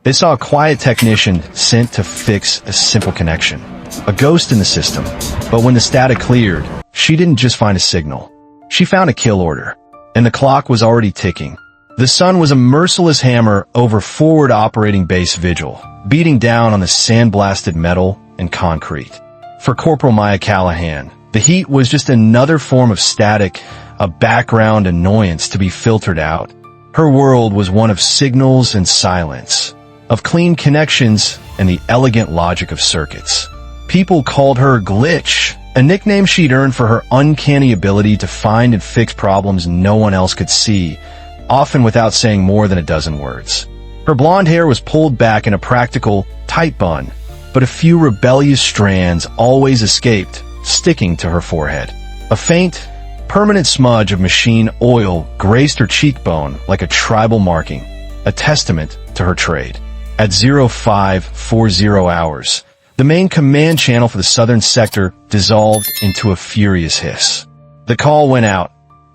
They saw a quiet technician sent to fix a simple connection. A ghost in the system. But when the static cleared, she didn't just find a signal. She found a kill order. And the clock was already ticking. The sun was a merciless hammer over forward operating base vigil, beating down on the sandblasted metal and concrete. For Corporal Maya Callahan, the heat was just another form of static, a background annoyance to be filtered out. Her world was one of signals and silence, of clean connections and the elegant logic of circuits. People called her Glitch, a nickname she'd earned for her uncanny ability to find and fix problems no one else could see, often without saying more than a dozen words. Her blonde hair was pulled back in a practical, tight bun, but a few rebellious strands always escaped, sticking to her forehead. A faint, permanent smudge of machine oil graced her cheekbone like a tribal marking, a testament to her trade. At 0540 hours, the main command channel for the southern sector dissolved into a furious hiss. The call went out,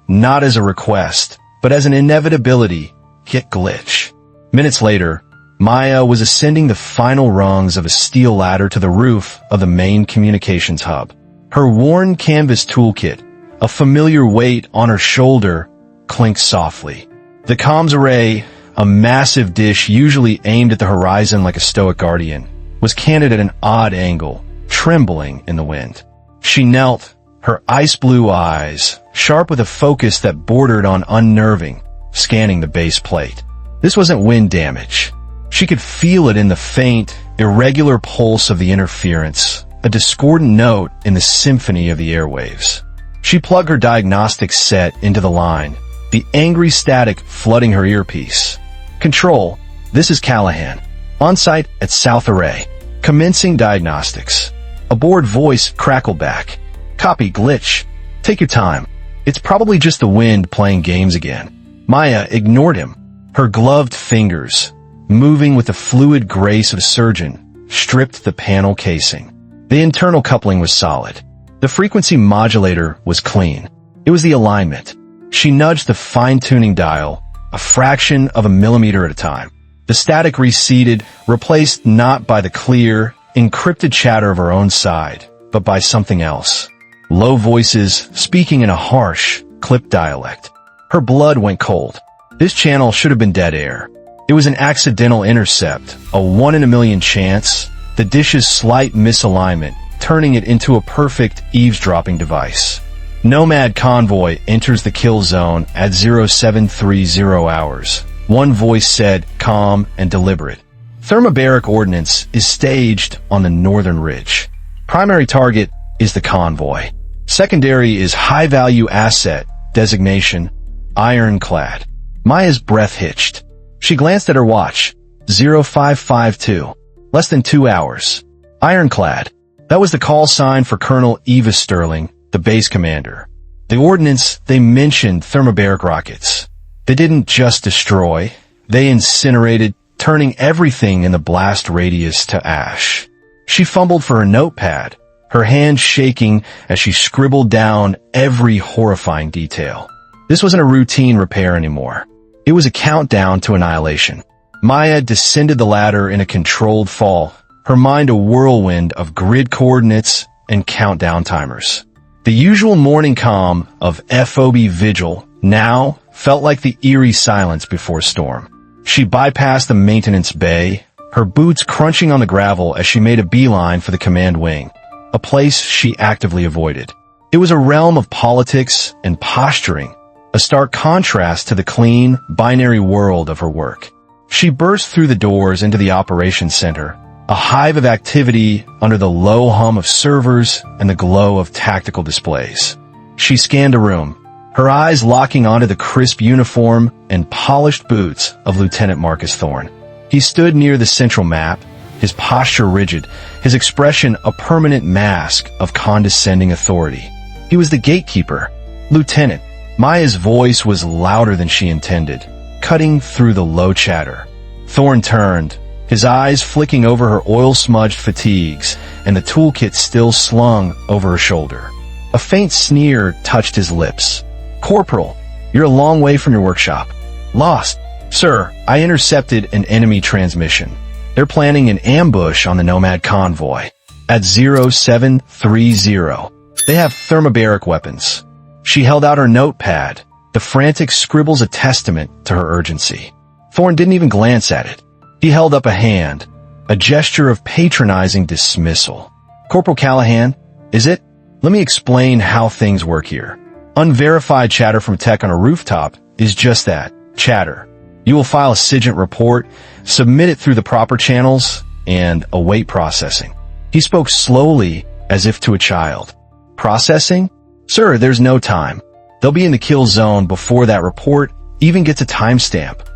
not as a request, but as an inevitability. Get Glitch. Minutes later, Maya was ascending the final rungs of a steel ladder to the roof of the main communications hub. Her worn canvas toolkit, a familiar weight on her shoulder, clinked softly. The comms array, a massive dish usually aimed at the horizon like a stoic guardian, was canted at an odd angle, trembling in the wind. She knelt, her ice-blue eyes, sharp with a focus that bordered on unnerving, scanning the base plate. This wasn't wind damage. She could feel it in the faint, irregular pulse of the interference, a discordant note in the symphony of the airwaves. She plugged her diagnostic set into the line, the angry static flooding her earpiece. Control, this is Callahan. On-site at South Array. Commencing diagnostics. A bored voice crackled back. Copy, Glitch. Take your time. It's probably just the wind playing games again. Maya ignored him. Her gloved fingers, moving with the fluid grace of a surgeon, stripped the panel casing. The internal coupling was solid. The frequency modulator was clean. It was the alignment. She nudged the fine-tuning dial, a fraction of a millimeter at a time. The static receded, replaced not by the clear, encrypted chatter of her own side, but by something else. Low voices speaking in a harsh, clipped dialect. Her blood went cold. This channel should have been dead air. It was an accidental intercept, a 1 in a million chance, the dish's slight misalignment, turning it into a perfect eavesdropping device. Nomad convoy enters the kill zone at 0730 hours. One voice said, calm and deliberate. Thermobaric ordnance is staged on the northern ridge. Primary target is the convoy. Secondary is high-value asset, designation, ironclad. Maya's breath hitched. She glanced at her watch. 0552. Less than 2 hours. Ironclad. That was the call sign for Colonel Eva Sterling, the base commander. The ordnance, they mentioned thermobaric rockets. They didn't just destroy, they incinerated, turning everything in the blast radius to ash. She fumbled for her notepad, her hand shaking as she scribbled down every horrifying detail. This wasn't a routine repair anymore. It was a countdown to annihilation. Maya descended the ladder in a controlled fall, her mind a whirlwind of grid coordinates and countdown timers. The usual morning calm of FOB Vigil now felt like the eerie silence before storm. She bypassed the maintenance bay, her boots crunching on the gravel as she made a beeline for the command wing, a place she actively avoided. It was a realm of politics and posturing, a stark contrast to the clean, binary world of her work. She burst through the doors into the operations center, a hive of activity under the low hum of servers and the glow of tactical displays. She scanned a room, her eyes locking onto the crisp uniform and polished boots of Lieutenant Marcus Thorne. He stood near the central map, his posture rigid, his expression a permanent mask of condescending authority. He was the gatekeeper. Lieutenant. Maya's voice was louder than she intended, cutting through the low chatter. Thorne turned, his eyes flicking over her oil-smudged fatigues and the toolkit still slung over her shoulder. A faint sneer touched his lips. Corporal, you're a long way from your workshop. Lost. Sir, I intercepted an enemy transmission. They're planning an ambush on the Nomad convoy. At 0730, they have thermobaric weapons. She held out her notepad. The frantic scribbles a testament to her urgency. Thorne didn't even glance at it. He held up a hand, a gesture of patronizing dismissal. Corporal Callahan, is it? Let me explain how things work here. Unverified chatter from tech on a rooftop is just that, chatter. You will file a SIGINT report, submit it through the proper channels, and await processing. He spoke slowly, as if to a child. Processing? Sir, there's no time. They'll be in the kill zone before that report even gets a timestamp.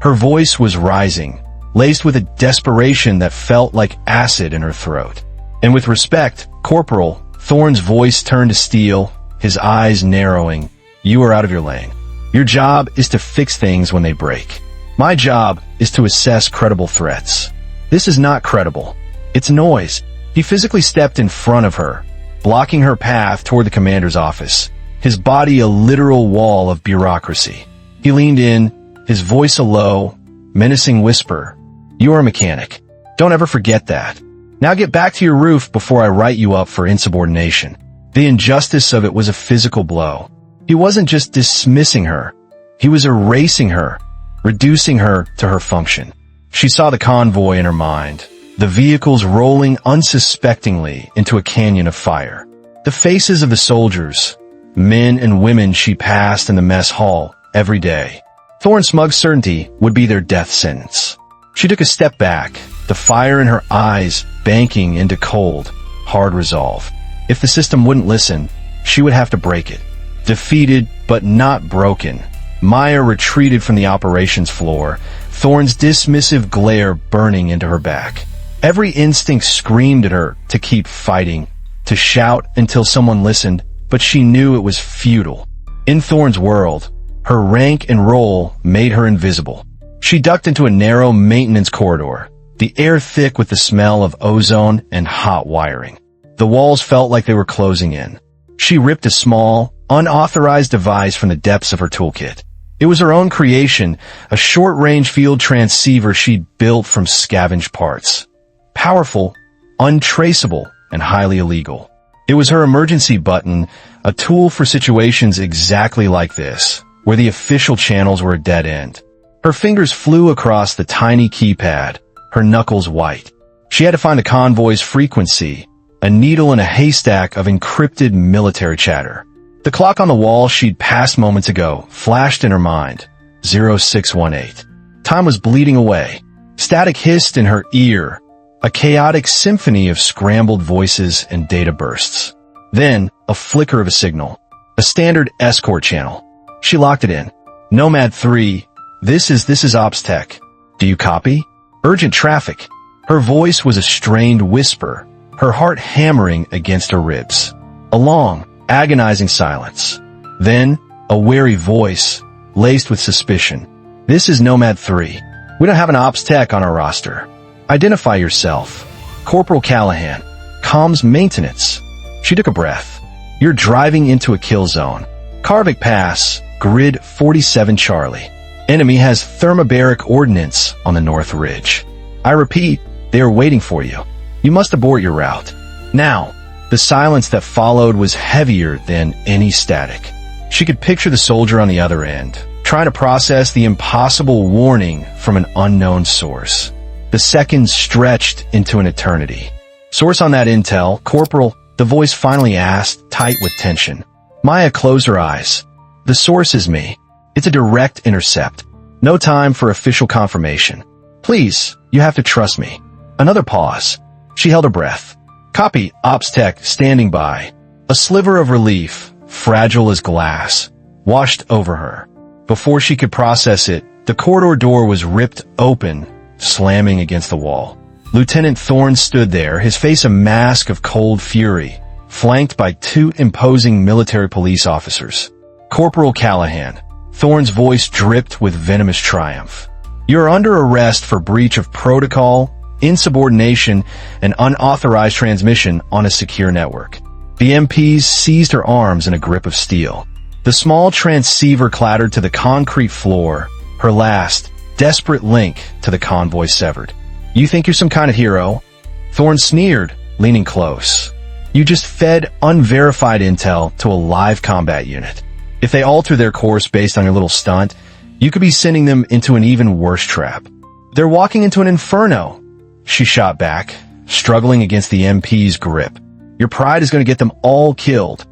Her voice was rising, laced with a desperation that felt like acid in her throat. And with respect, Corporal, Thorne's voice turned to steel, his eyes narrowing. You are out of your lane. Your job is to fix things when they break. My job is to assess credible threats. This is not credible. It's noise. He physically stepped in front of her, blocking her path toward the commander's office, his body a literal wall of bureaucracy. He leaned in, his voice a low, menacing whisper. You are a mechanic. Don't ever forget that. Now get back to your roof before I write you up for insubordination. The injustice of it was a physical blow. He wasn't just dismissing her. He was erasing her, reducing her to her function. She saw the convoy in her mind, the vehicles rolling unsuspectingly into a canyon of fire. The faces of the soldiers, men and women she passed in the mess hall every day. Thorne's smug certainty would be their death sentence. She took a step back, the fire in her eyes banking into cold, hard resolve. If the system wouldn't listen, she would have to break it. Defeated, but not broken, Maya retreated from the operations floor, Thorne's dismissive glare burning into her back. Every instinct screamed at her to keep fighting, to shout until someone listened, but she knew it was futile. In Thorne's world, her rank and role made her invisible. She ducked into a narrow maintenance corridor, the air thick with the smell of ozone and hot wiring. The walls felt like they were closing in. She ripped a small, unauthorized device from the depths of her toolkit. It was her own creation, a short-range field transceiver she'd built from scavenged parts. Powerful, untraceable, and highly illegal. It was her emergency button, a tool for situations exactly like this, where the official channels were a dead end. Her fingers flew across the tiny keypad, her knuckles white. She had to find the convoy's frequency, a needle in a haystack of encrypted military chatter. The clock on the wall she'd passed moments ago flashed in her mind. 0618. Time was bleeding away. Static hissed in her ear, a chaotic symphony of scrambled voices and data bursts. Then, a flicker of a signal. A standard escort channel. She locked it in. Nomad 3, this is Ops Tech. Do you copy? Urgent traffic. Her voice was a strained whisper, her heart hammering against her ribs. A long, agonizing silence. Then, a wary voice, laced with suspicion. This is Nomad 3. We don't have an Ops Tech on our roster. Identify yourself. Corporal Callahan. Comms maintenance. She took a breath. You're driving into a kill zone. Carvic Pass, grid 47 Charlie. Enemy has thermobaric ordnance on the North Ridge. I repeat, they are waiting for you. You must abort your route. Now, the silence that followed was heavier than any static. She could picture the soldier on the other end, trying to process the impossible warning from an unknown source. The seconds stretched into an eternity. Source on that intel, Corporal, the voice finally asked, tight with tension. Maya closed her eyes. The source is me. It's a direct intercept. No time for official confirmation. Please, you have to trust me. Another pause. She held her breath. Copy, Ops Tech, standing by. A sliver of relief, fragile as glass, washed over her. Before she could process it, the corridor door was ripped open, slamming against the wall. Lieutenant Thorne stood there, his face a mask of cold fury, flanked by two imposing military police officers. Corporal Callahan. Thorne's voice dripped with venomous triumph. You're under arrest for breach of protocol, insubordination, and unauthorized transmission on a secure network. The MPs seized her arms in a grip of steel. The small transceiver clattered to the concrete floor, her last, desperate link to the convoy severed. You think you're some kind of hero? Thorne sneered, leaning close. You just fed unverified intel to a live combat unit. If they alter their course based on your little stunt, you could be sending them into an even worse trap. They're walking into an inferno, she shot back, struggling against the MP's grip. Your pride is going to get them all killed.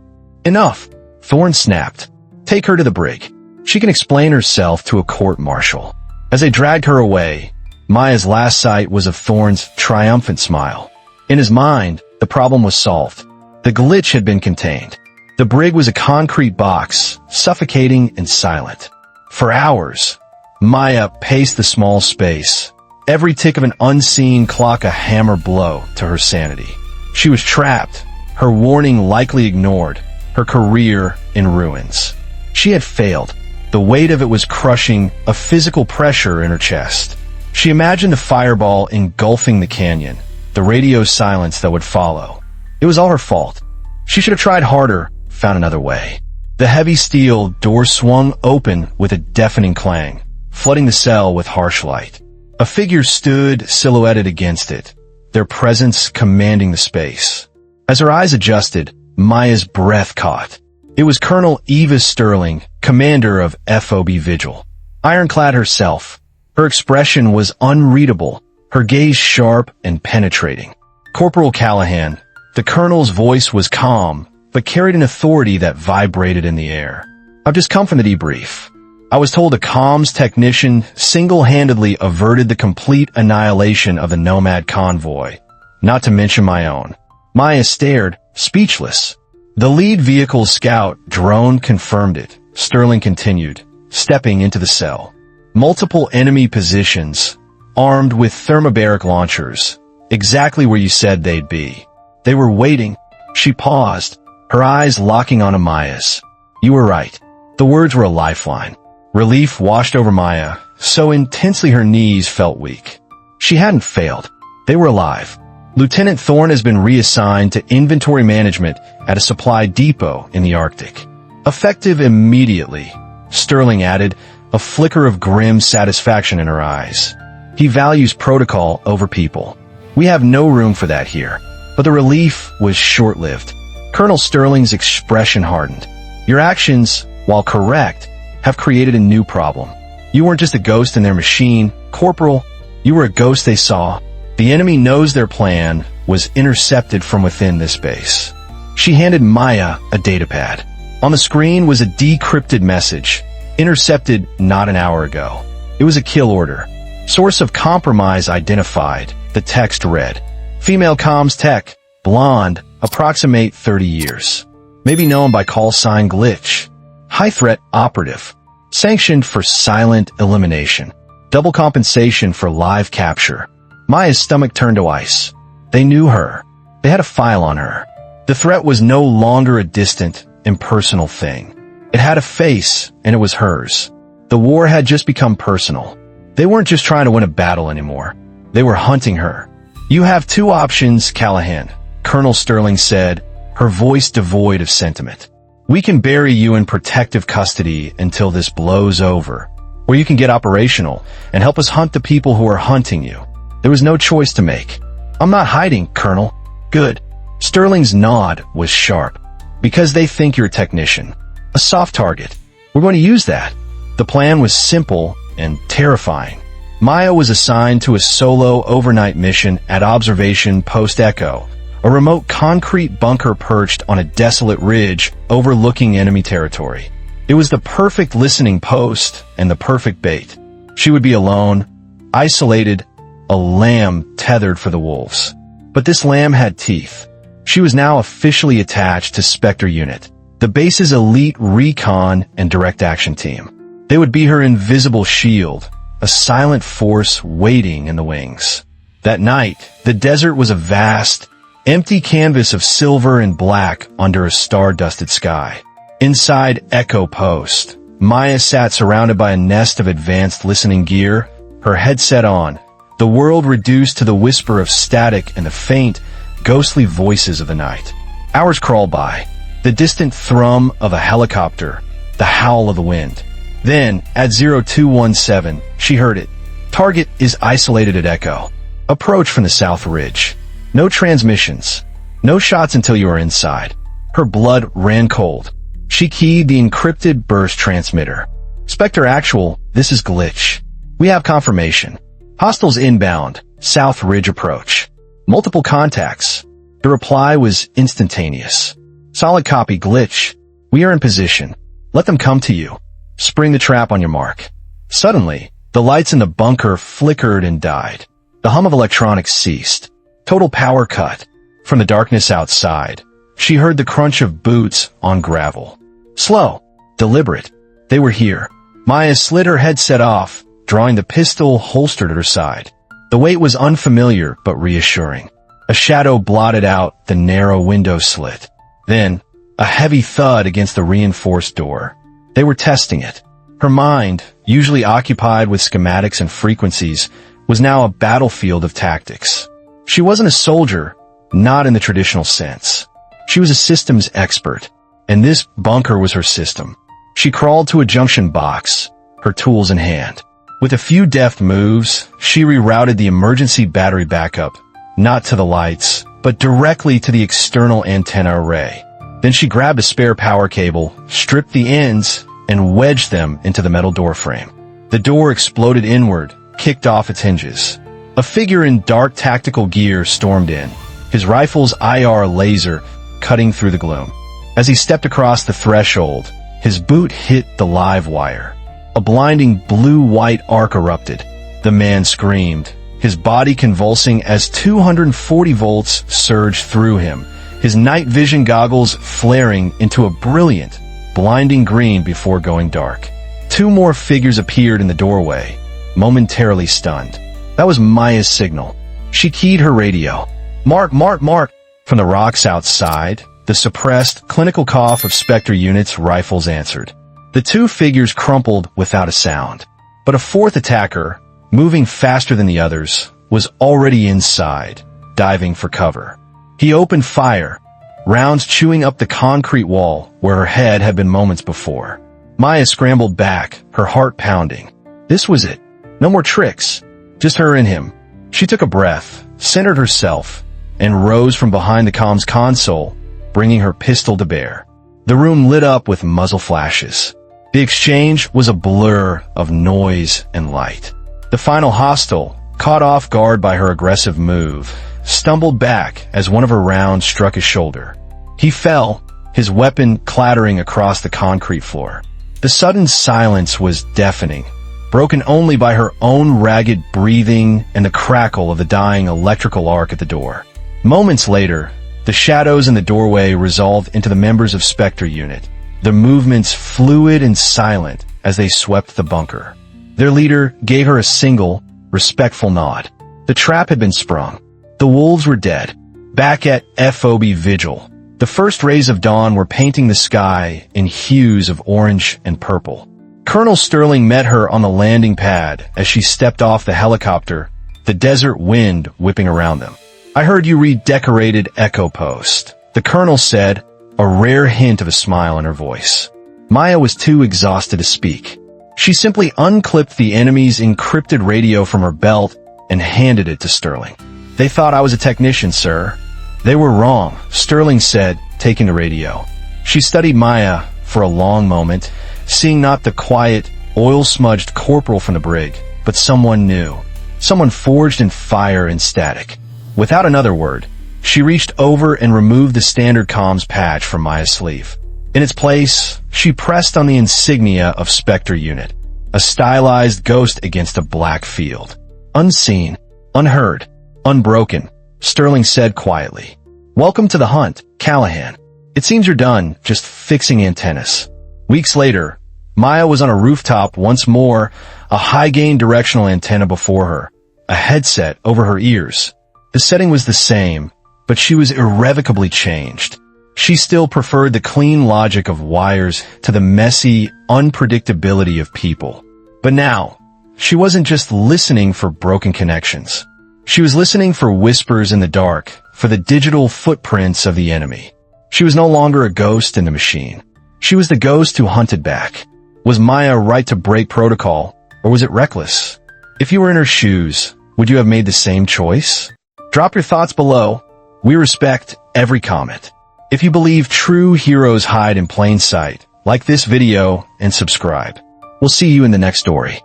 Enough, Thorne snapped. Take her to the brig. She can explain herself to a court-martial. As they dragged her away, Maya's last sight was of Thorne's triumphant smile. In his mind, the problem was solved. The glitch had been contained. The brig was a concrete box, suffocating and silent. For hours, Maya paced the small space, every tick of an unseen clock a hammer blow to her sanity. She was trapped, her warning likely ignored, her career in ruins. She had failed. The weight of it was crushing, a physical pressure in her chest. She imagined the fireball engulfing the canyon, the radio silence that would follow. It was all her fault. She should have tried harder, found another way. The heavy steel door swung open with a deafening clang, flooding the cell with harsh light. A figure stood silhouetted against it, their presence commanding the space. As her eyes adjusted, Maya's breath caught. It was Colonel Eva Sterling, commander of FOB Vigil. Ironclad herself. Her expression was unreadable, her gaze sharp and penetrating. Corporal Callahan. The colonel's voice was calm, but carried an authority that vibrated in the air. I've just come from the debrief. I was told a comms technician single-handedly averted the complete annihilation of the Nomad convoy, not to mention my own. Maya stared, speechless. The lead vehicle's scout drone confirmed it. Sterling continued, stepping into the cell. Multiple enemy positions, armed with thermobaric launchers, exactly where you said they'd be. They were waiting. She paused, her eyes locking onto Maya's. You were right. The words were a lifeline. Relief washed over Maya, so intensely her knees felt weak. She hadn't failed. They were alive. Lieutenant Thorne has been reassigned to inventory management at a supply depot in the Arctic. Effective immediately, Sterling added, a flicker of grim satisfaction in her eyes. He values protocol over people. We have no room for that here. But the relief was short-lived. Colonel Sterling's expression hardened. Your actions, while correct, have created a new problem. You weren't just a ghost in their machine, Corporal. You were a ghost they saw. The enemy knows their plan was intercepted from within this base. She handed Maya a datapad. On the screen was a decrypted message, intercepted not an hour ago. It was a kill order. Source of compromise identified. The text read, female comms tech, blonde, approximate 30 years. Maybe known by call sign Glitch. High threat operative. Sanctioned for silent elimination. Double compensation for live capture. Maya's stomach turned to ice. They knew her. They had a file on her. The threat was no longer a distant, impersonal thing. It had a face, and it was hers. The war had just become personal. They weren't just trying to win a battle anymore. They were hunting her. You have two options, Callahan, Colonel Sterling said, her voice devoid of sentiment. We can bury you in protective custody until this blows over, or you can get operational and help us hunt the people who are hunting you. There was no choice to make. I'm not hiding, Colonel. Good. Sterling's nod was sharp. Because they think you're a technician. A soft target. We're going to use that. The plan was simple and terrifying. Maya was assigned to a solo overnight mission at Observation Post Echo, a remote concrete bunker perched on a desolate ridge overlooking enemy territory. It was the perfect listening post and the perfect bait. She would be alone, isolated, a lamb tethered for the wolves. But this lamb had teeth. She was now officially attached to Spectre Unit, the base's elite recon and direct action team. They would be her invisible shield, a silent force waiting in the wings. That night, the desert was a vast, empty canvas of silver and black under a star-dusted sky. Inside Echo Post, Maya sat surrounded by a nest of advanced listening gear, her headset on, the world reduced to the whisper of static and the faint, ghostly voices of the night. Hours crawled by, the distant thrum of a helicopter, the howl of the wind. Then, at 0217, she heard it, Target is isolated at Echo. Approach from the South Ridge. No transmissions. No shots until you are inside. Her blood ran cold. She keyed the encrypted burst transmitter. Spectre Actual, this is Glitch. We have confirmation. Hostiles inbound. South Ridge approach. Multiple contacts. The reply was instantaneous. Solid copy, Glitch. We are in position. Let them come to you. Spring the trap on your mark. Suddenly, the lights in the bunker flickered and died. The hum of electronics ceased. Total power cut. From the darkness outside, she heard the crunch of boots on gravel. Slow. Deliberate. They were here. Maya slid her headset off, drawing the pistol holstered at her side. The weight was unfamiliar but reassuring. A shadow blotted out the narrow window slit. Then, a heavy thud against the reinforced door. They were testing it. Her mind, usually occupied with schematics and frequencies, was now a battlefield of tactics. She wasn't a soldier, not in the traditional sense. She was a systems expert, and this bunker was her system. She crawled to a junction box, her tools in hand. With a few deft moves, she rerouted the emergency battery backup, not to the lights, but directly to the external antenna array. Then she grabbed a spare power cable, stripped the ends, and wedged them into the metal doorframe. The door exploded inward, kicked off its hinges. A figure in dark tactical gear stormed in, his rifle's IR laser cutting through the gloom. As he stepped across the threshold, his boot hit the live wire. A blinding blue-white arc erupted. The man screamed, his body convulsing as 240 volts surged through him, his night vision goggles flaring into a brilliant, blinding green before going dark. Two more figures appeared in the doorway, momentarily stunned. That was Maya's signal. She keyed her radio. Mark, mark, mark. From the rocks outside, the suppressed, clinical cough of Spectre units' rifles answered. The two figures crumpled without a sound. But a fourth attacker, moving faster than the others, was already inside, diving for cover. He opened fire, rounds chewing up the concrete wall where her head had been moments before. Maya scrambled back, her heart pounding. This was it. No more tricks. Just her and him. She took a breath, centered herself, and rose from behind the comms console, bringing her pistol to bear. The room lit up with muzzle flashes. The exchange was a blur of noise and light. The final hostile, caught off guard by her aggressive move, stumbled back as one of her rounds struck his shoulder. He fell, his weapon clattering across the concrete floor. The sudden silence was deafening, broken only by her own ragged breathing and the crackle of the dying electrical arc at the door. Moments later, the shadows in the doorway resolved into the members of Spectre Unit, their movements fluid and silent as they swept the bunker. Their leader gave her a single, respectful nod. The trap had been sprung. The wolves were dead. Back at FOB Vigil, the first rays of dawn were painting the sky in hues of orange and purple. Colonel Sterling met her on the landing pad as she stepped off the helicopter, the desert wind whipping around them. I heard you redecorated Echo Post, the colonel said, a rare hint of a smile in her voice. Maya was too exhausted to speak. She simply unclipped the enemy's encrypted radio from her belt and handed it to Sterling. They thought I was a technician, sir. They were wrong, Sterling said, taking the radio. She studied Maya for a long moment, seeing not the quiet, oil-smudged corporal from the brig, but someone new, someone forged in fire and static. Without another word, she reached over and removed the standard comms patch from Maya's sleeve. In its place, she pressed on the insignia of Spectre Unit, a stylized ghost against a black field. Unseen, unheard, unbroken, Sterling said quietly. Welcome to the hunt, Callahan. It seems you're done just fixing antennas. Weeks later, Maya was on a rooftop once more, a high-gain directional antenna before her, a headset over her ears. The setting was the same, but she was irrevocably changed. She still preferred the clean logic of wires to the messy unpredictability of people. But now, she wasn't just listening for broken connections. She was listening for whispers in the dark, for the digital footprints of the enemy. She was no longer a ghost in the machine. She was the ghost who hunted back. Was Maya right to break protocol, or was it reckless? If you were in her shoes, would you have made the same choice? Drop your thoughts below. We respect every comment. If you believe true heroes hide in plain sight, like this video and subscribe. We'll see you in the next story.